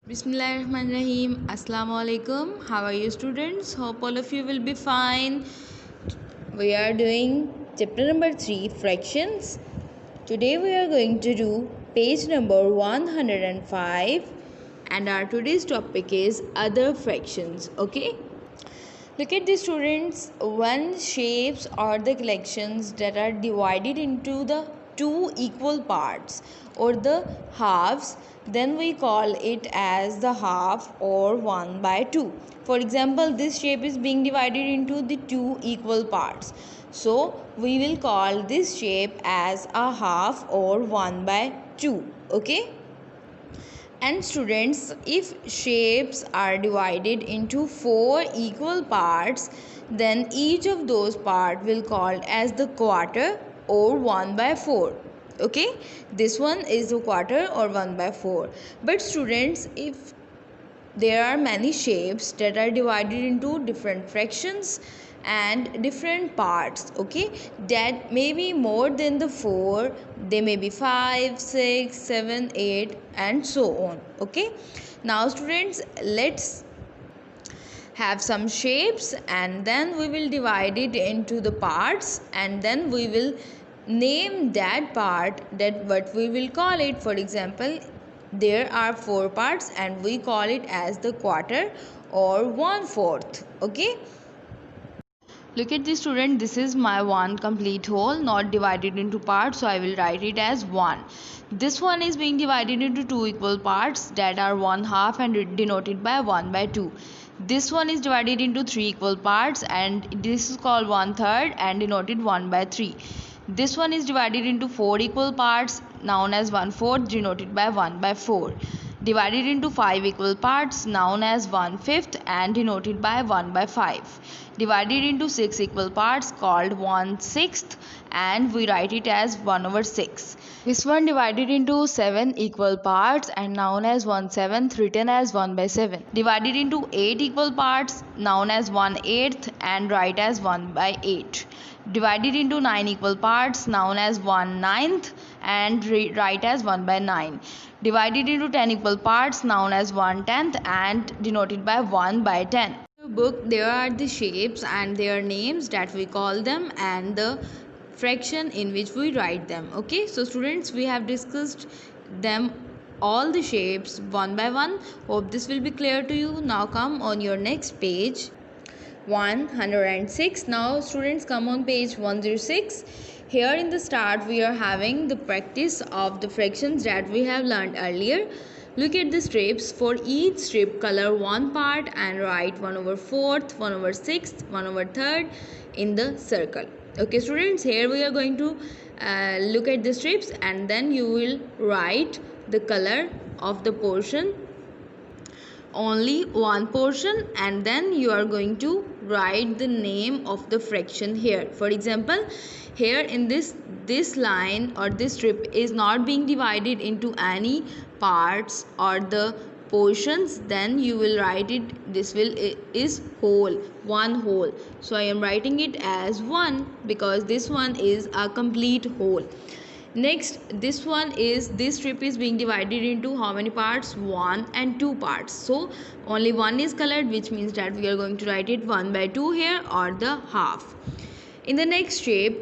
Bismillahirrahmanirrahim. Assalamu alaikum. How are you, students? Hope all of you will be fine. We are doing chapter number 3, fractions. Today we are going to do page number 105, and our today's topic is other fractions. Okay? Look at the students. When shapes are the collections that are divided into the two equal parts or the halves, then we call it as the half or 1 by 2. For example, this shape is being divided into the two equal parts. So, we will call this shape as a half or 1 by 2. Okay? And students, if shapes are divided into four equal parts, then each of those parts will called as the quarter or 1 by 4. Okay, this one is the quarter or 1 by 4. But students, if there are many shapes that are divided into different fractions and different parts, okay, that may be more than the 4, they may be 5, 6, 7, 8 and so on. Okay, now students, let's have some shapes and then we will divide it into the parts and then we will name that part, that what we will call it. For example, there are four parts and we call it as the quarter or 1/4. Okay, look at this student, this is my one complete whole, not divided into parts, so I will write it as 1. This one is being divided into two equal parts that are 1/2 and denoted by 1 by 2. This one is divided into three equal parts and this is called 1/3 and denoted 1 by 3. This one is divided into four equal parts known as 1/4 denoted by 1 by 4. Divided into five equal parts known as 1/5 and denoted by 1 by 5. Divided into six equal parts called 1/6 and we write it as 1/6. This one divided into seven equal parts and known as 1/7 written as 1 by 7. Divided into eight equal parts known as 1/8 and write as 1 by 8. Divided into nine equal parts known as 1/9 and write as 1 by 9. Divided into 10 equal parts known as 1/10 and denoted by 1 by 10. In the book, there are the shapes and their names that we call them and the fraction in which we write them. Okay, so students, we have discussed them all the shapes one by one. Hope this will be clear to you. Now come on your next page, 106. Now students, come on page 106. Here in the start we are having the practice of the fractions that we have learned earlier. Look at the strips. For each strip, color one part and write 1/4, 1/6, 1/3 in the circle. Okay students, here we are going to look at the strips and then you will write the color of the portion, only one portion, and then you are going to write the name of the fraction here. For example, here in this line or this strip is not being divided into any parts or the portions, then you will write it, this will is whole, one whole, so I am writing it as 1 because this one is a complete whole. Next, this strip is being divided into how many parts? 1 and 2 parts. So only one is colored, which means that we are going to write it 1 by 2 here, or the half. In the next shape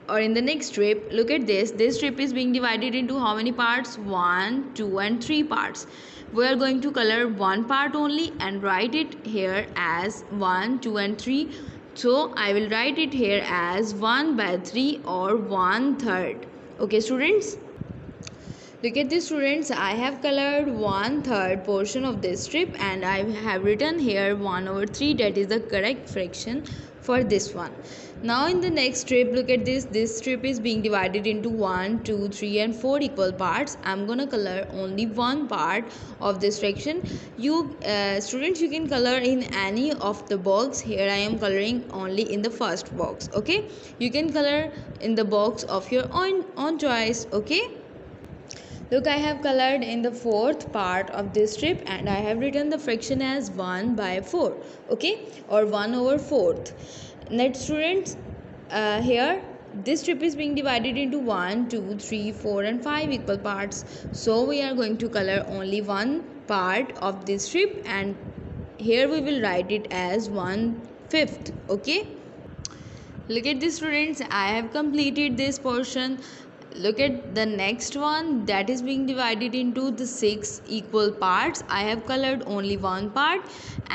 or in the next strip, look at this strip is being divided into how many parts? 1, 2 and 3 parts. We are going to color one part only and write it here as 1, 2 and 3. So I will write it here as 1 by 3 or 1/3. Okay students, look at this students, I have colored 1/3 portion of this strip and I have written here 1/3, that is the correct fraction for this one. Now in the next strip, look at this strip is being divided into 1, 2, 3 and 4 equal parts. I'm gonna color only one part of this fraction. You students, you can color in any of the box. Here I am coloring only in the first box. Okay, you can color in the box of your own choice. Okay, look, I have colored in the fourth part of this strip and I have written the fraction as 1 by 4. Okay, or 1/4. Next students, here this strip is being divided into 1, 2, 3, 4 and 5 equal parts. So we are going to color only one part of this strip, and here we will write it as 1/5. Okay, look at this students, I have completed this portion. Look at the next one, that is being divided into the 6 equal parts. I have colored only one part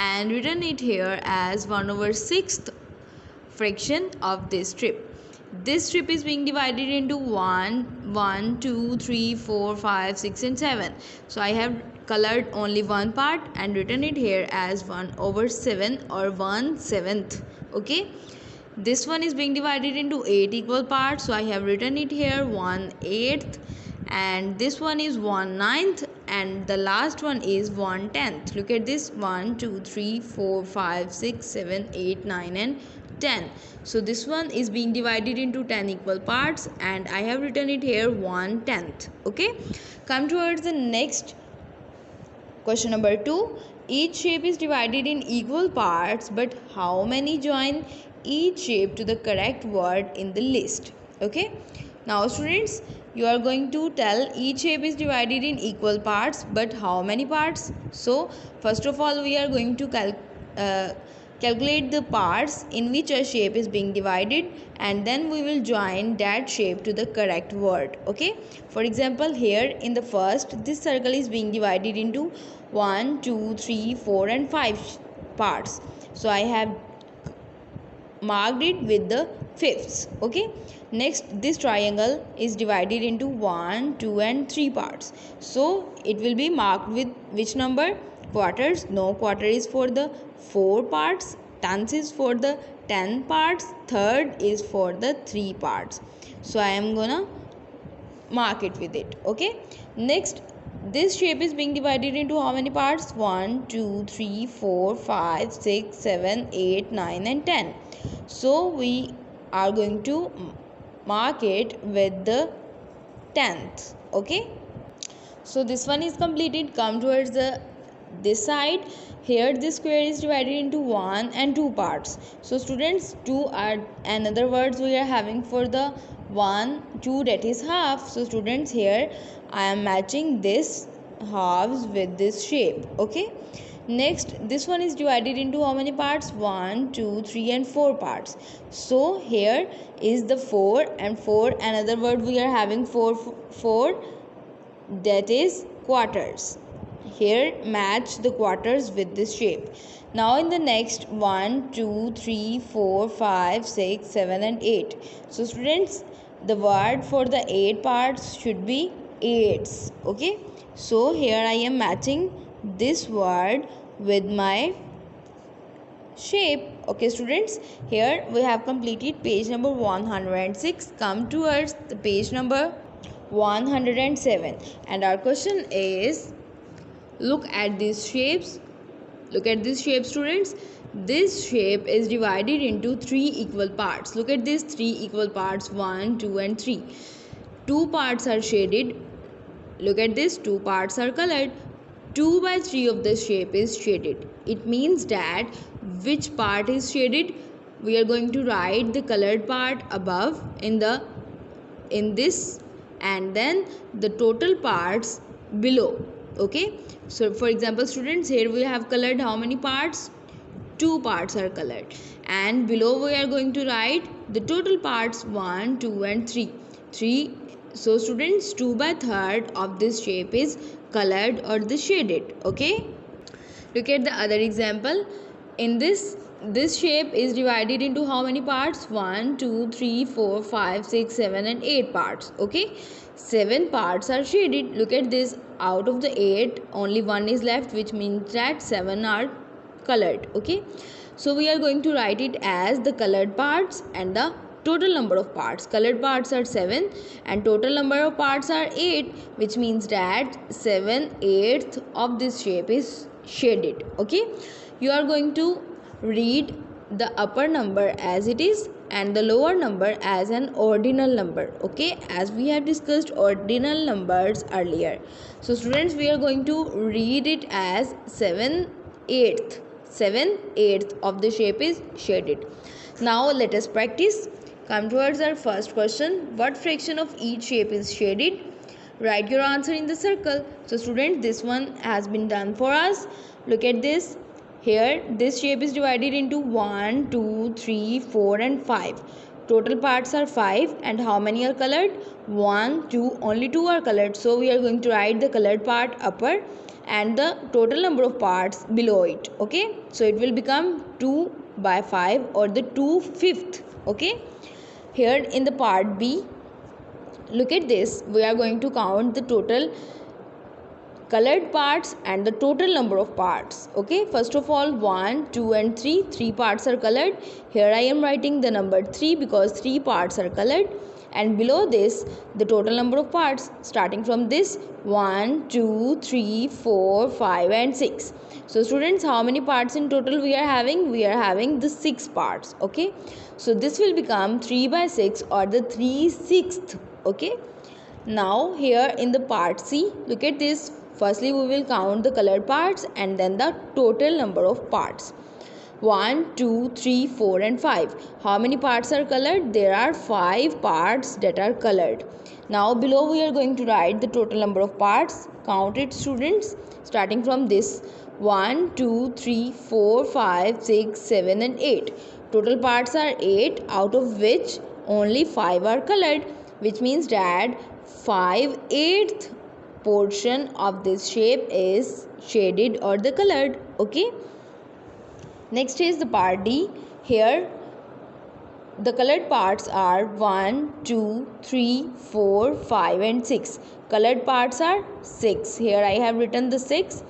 and written it here as 1/6 fraction of this strip. This strip is being divided into 1, 2, 3, 4, 5, 6 and 7. So I have colored only one part and written it here as 1/7 or 1/7. Okay, this one is being divided into 8 equal parts, so I have written it here 1/8, and this one is 1/9, and the last one is 1/10. Look at this, 1, 2, 3, 4, 5, 6, 7, 8, 9 and 10. So this one is being divided into 10 equal parts and I have written it here 1/10. Okay, come towards the next question number 2. Each shape is divided in equal parts, but how many join each shape to the correct word in the list? Okay, now students, you are going to tell each shape is divided in equal parts, but how many parts? So first of all, we are going to calculate the parts in which a shape is being divided, and then we will join that shape to the correct word. Okay, for example, here in the first, this circle is being divided into 1, 2, 3, 4 and 5 parts, so I have marked it with the fifths. Okay, next, this triangle is divided into 1, 2 and 3 parts, so it will be marked with which number? Quarters. No, quarter is for the 4 parts, tenths is for the 10 parts, third is for the 3 parts, so I am gonna mark it with it. Okay, next, this shape is being divided into how many parts? 1, 2, 3, 4, 5, 6, 7, 8, 9 and 10. So we are going to mark it with the 10th. Okay, so this one is completed. Come towards this side. Here this square is divided into 1 and 2 parts. So students, 2 are another words we are having for the 1, 2, that is half. So students, here I am matching this halves with this shape. Okay, next, this one is divided into how many parts? 1, 2, 3 and 4 parts. So here is the 4, and 4 another word we are having for 4, that is quarters. Here match the quarters with this shape. Now in the next, 1, 2, 3, 4, 5, 6, 7 and 8. So students, the word for the 8 parts should be eights. Okay, so here I am matching this word with my shape. Okay students, here we have completed page number 106. Come towards the page number 107, and our question is, look at these shapes. Look at this shape students. This shape is divided into 3 equal parts. Look at these 3 equal parts, 1, 2 and 3. 2 parts are shaded. Look at this, 2 parts are colored. 2/3 of the shape is shaded. It means that which part is shaded, we are going to write the colored part above in this, and then the total parts below. Okay, so for example students, here we have colored how many parts? 2 parts are colored, and below we are going to write the total parts 1, 2 and 3. So students, 2/3 of this shape is colored or the shaded. Okay, look at the other example. In this shape is divided into how many parts? 1, 2, 3, 4, 5, 6, 7 and 8 parts. Okay, 7 parts are shaded. Look at this, out of the 8 only 1 is left, which means that 7 are colored. Okay, so we are going to write it as the colored parts and the total number of parts. Colored parts are 7 and total number of parts are 8, which means that 7/8 of this shape is shaded. Okay, you are going to read the upper number as it is and the lower number as an ordinal number. Okay, as we have discussed ordinal numbers earlier. So students, we are going to read it as 7/8. 7/8 of the shape is shaded. Now let us practice. Come towards our first question. What fraction of each shape is shaded? Write your answer in the circle. So students, this one has been done for us. Look at this. Here this shape is divided into 1, 2, 3, 4 and 5. Total parts are 5 and how many are colored? 1, 2, only 2 are colored. So we are going to write the colored part upper and the total number of parts below it. Okay, so it will become 2 by 5 or the 2/5. Okay, here in the part B, look at this. We are going to count the total colored parts and the total number of parts. Okay, first of all 1, 2 and 3 parts are colored. Here I am writing the number 3 because 3 parts are colored, and below this the total number of parts, starting from this 1, 2, 3, 4, 5 and 6. So students, how many parts in total we are having? We are having the 6 parts. Okay, so this will become 3 by 6 or the 3/6. Okay, now here in the part C, look at this. Firstly we will count the colored parts and then the total number of parts. 1, 2, 3, 4 and 5. How many parts are colored? There are 5 parts that are colored. Now below we are going to write the total number of parts. Count it students, starting from this 1, 2, 3, 4, 5, 6, 7 and 8. Total parts are 8, out of which only 5 are colored, which means that 5/8 portion of this shape is shaded or the colored. Okay, next is the part D. Here the colored parts are 1, 2, 3, 4, 5 and 6. Colored parts are 6. Here I have written the 6.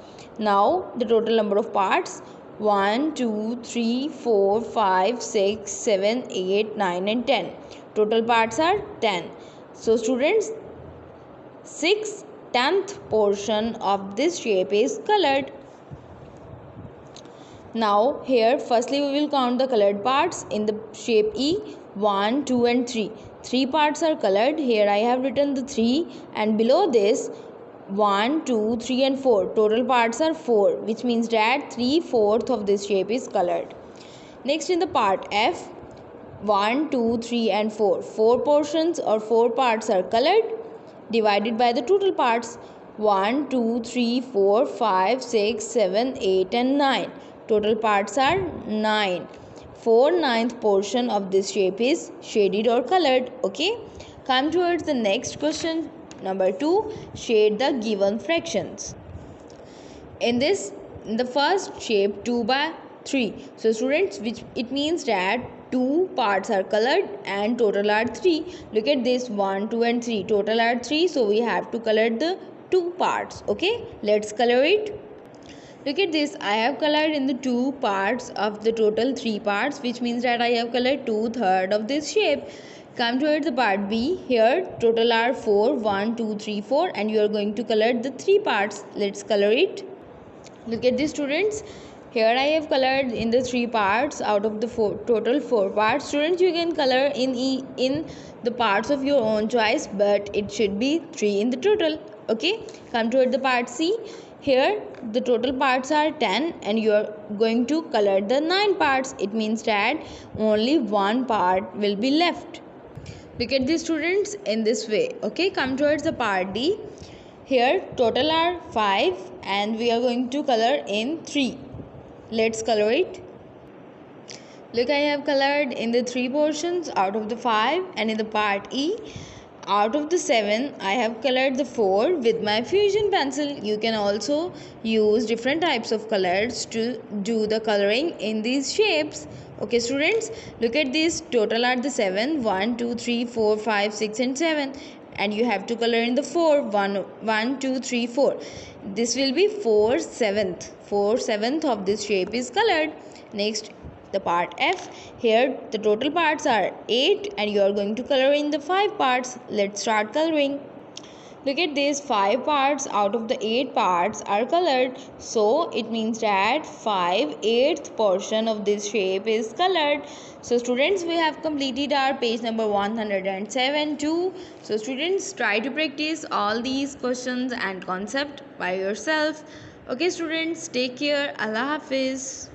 Now the total number of parts 1, 2, 3, 4, 5, 6, 7, 8, 9 and 10. Total parts are 10. So students, 6/10 portion of this shape is colored. Now here firstly we will count the colored parts in the shape E. 1, 2 and 3. 3 parts are colored. Here I have written the 3, and below this 1, 2, 3 and 4. Total parts are 4, which means that 3/4 of this shape is colored. Next in the part F, 1, 2, 3 and 4. 4 portions or 4 parts are colored, divided by the total parts 1, 2, 3, 4, 5, 6, 7, 8 and 9. Total parts are 9. 4/9 portion of this shape is shaded or colored. Okay, come towards the next question. Number 2, shade the given fractions. In the first shape 2 by 3. So students, which it means that 2 parts are colored and total are 3. Look at this, 1, 2 and 3. Total are 3, so we have to color the 2 parts. Okay, let's color it. Look at this, I have colored in the 2 parts of the total 3 parts, which means that I have colored 2/3 of this shape. Come towards the part B. Here total are 4, 1, 2, 3, 4, and you are going to color the 3 parts. Let's color it. Look at this students. Here I have colored in the 3 parts out of the total 4 parts. Students, you can color in the parts of your own choice, but it should be 3 in the total. Okay, come toward the part C. Here the total parts are 10 and you are going to color the 9 parts. It means that only 1 part will be left. Look at the students in this way. Okay, come towards the part D. Here total are 5 and we are going to color in 3. Let's color it. Look, I have colored in the 3 portions out of the 5, and in the part E, out of the 7, I have colored the 4 with my fusion pencil. You can also use different types of colors to do the coloring in these shapes. Okay students, look at this. Total are the 7, 1, 2, 3, 4, 5, 6 and 7. And you have to color in the 4, 1, 2, 3, 4. This will be 4/7. 4/7 of this shape is colored. Next, the part F. Here the total parts are 8 and you are going to color in the 5 parts. Let's start coloring. Look at this, 5 parts out of the 8 parts are colored. So it means that 5/8 portion of this shape is colored. So students, we have completed our page number 107 too. So students, try to practice all these questions and concept by yourself. Okay students, take care. Allah Hafiz.